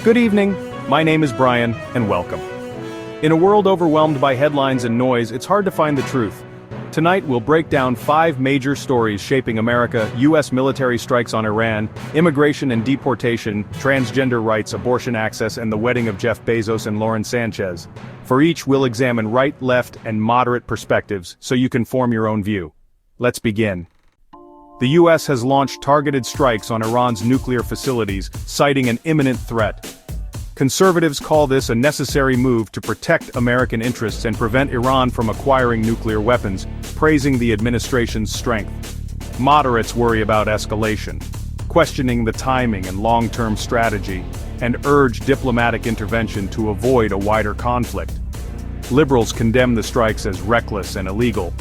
Good evening, my name is Brian, and welcome. In a world overwhelmed by headlines and noise, it's hard to find the truth. Tonight we'll break down 5 major stories shaping America: U.S. military strikes on Iran, immigration and deportation, transgender rights, abortion access, and the wedding of Jeff Bezos and Lauren Sanchez. For each, we'll examine right, left, and moderate perspectives, so you can form your own view. Let's begin. The U.S. has launched targeted strikes on Iran's nuclear facilities, citing an imminent threat. Conservatives call this a necessary move to protect American interests and prevent Iran from acquiring nuclear weapons, praising the administration's strength. Moderates worry about escalation, questioning the timing and long-term strategy, and urge diplomatic intervention to avoid a wider conflict. Liberals condemn the strikes as reckless and illegal,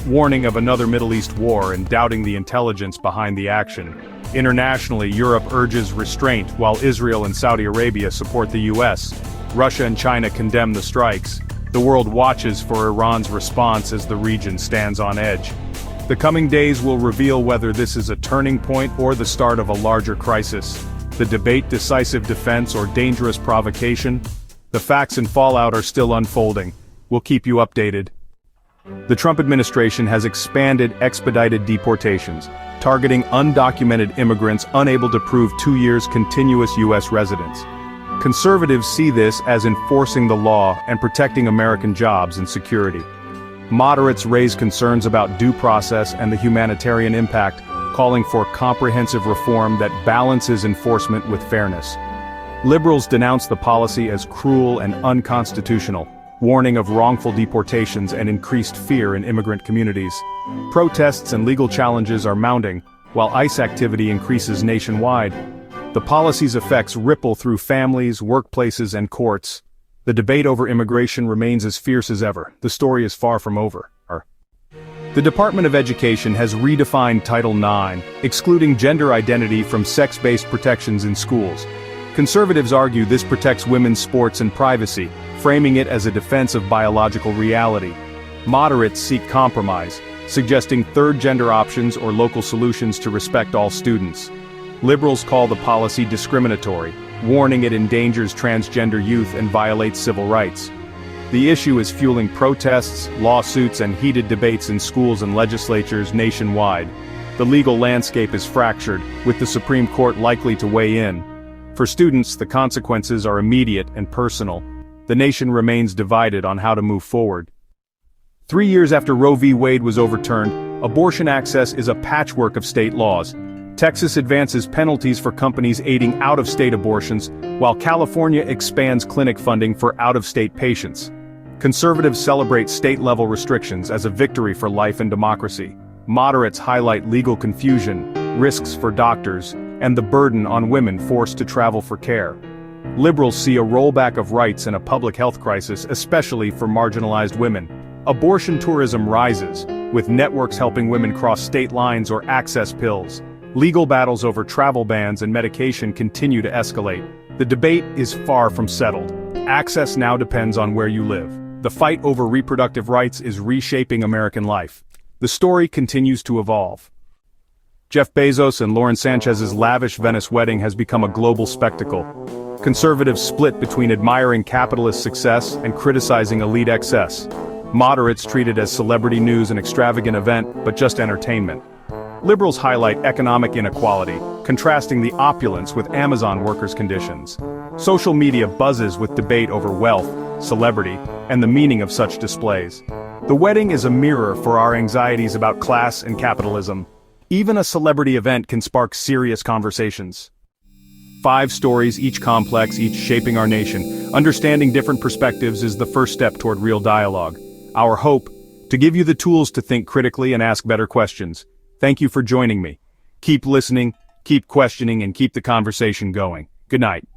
warning of another Middle East war and doubting the intelligence behind the action. Internationally, Europe urges restraint, while Israel and Saudi Arabia support the U.S. Russia and China condemn the strikes. The world watches for Iran's response as the region stands on edge. The coming days will reveal whether this is a turning point or the start of a larger crisis. The debate: decisive defense or dangerous provocation? The facts and fallout are still unfolding. We'll keep you updated. The Trump administration has expanded expedited deportations, targeting undocumented immigrants unable to prove 2 years continuous U.S. residence. Conservatives see this as enforcing the law and protecting American jobs and security. Moderates raise concerns about due process and the humanitarian impact, calling for comprehensive reform that balances enforcement with fairness. Liberals denounce the policy as cruel and unconstitutional, warning of wrongful deportations and increased fear in immigrant communities. Protests and legal challenges are mounting, while ICE activity increases nationwide. The policy's effects ripple through families, workplaces, and courts. The debate over immigration remains as fierce as ever. The story is far from over. The Department of Education has redefined Title IX, excluding gender identity from sex-based protections in schools. Conservatives argue this protects women's sports and privacy, framing it as a defense of biological reality. Moderates seek compromise, suggesting third gender options or local solutions to respect all students. Liberals call the policy discriminatory, warning it endangers transgender youth and violates civil rights. The issue is fueling protests, lawsuits, and heated debates in schools and legislatures nationwide. The legal landscape is fractured, with the Supreme Court likely to weigh in. For students, the consequences are immediate and personal. The nation remains divided on how to move forward. 3 years after Roe v. Wade was overturned, abortion access is a patchwork of state laws. Texas advances penalties for companies aiding out-of-state abortions, while California expands clinic funding for out-of-state patients. Conservatives celebrate state-level restrictions as a victory for life and democracy. Moderates highlight legal confusion, risks for doctors, and the burden on women forced to travel for care. Liberals see a rollback of rights and a public health crisis, especially for marginalized women. Abortion tourism rises, with networks helping women cross state lines or access pills. Legal battles over travel bans and medication continue to escalate. The debate is far from settled. Access now depends on where you live. The fight over reproductive rights is reshaping American life. The story continues to evolve. Jeff Bezos and Lauren Sanchez's lavish Venice wedding has become a global spectacle. Conservatives split between admiring capitalist success and criticizing elite excess. Moderates treat it as celebrity news, an extravagant event, but just entertainment. Liberals highlight economic inequality, contrasting the opulence with Amazon workers' conditions. Social media buzzes with debate over wealth, celebrity, and the meaning of such displays. The wedding is a mirror for our anxieties about class and capitalism. Even a celebrity event can spark serious conversations. 5 stories, each complex, each shaping our nation. Understanding different perspectives is the first step toward real dialogue. Our hope: to give you the tools to think critically and ask better questions. Thank you for joining me. Keep listening, keep questioning, and keep the conversation going. Good night.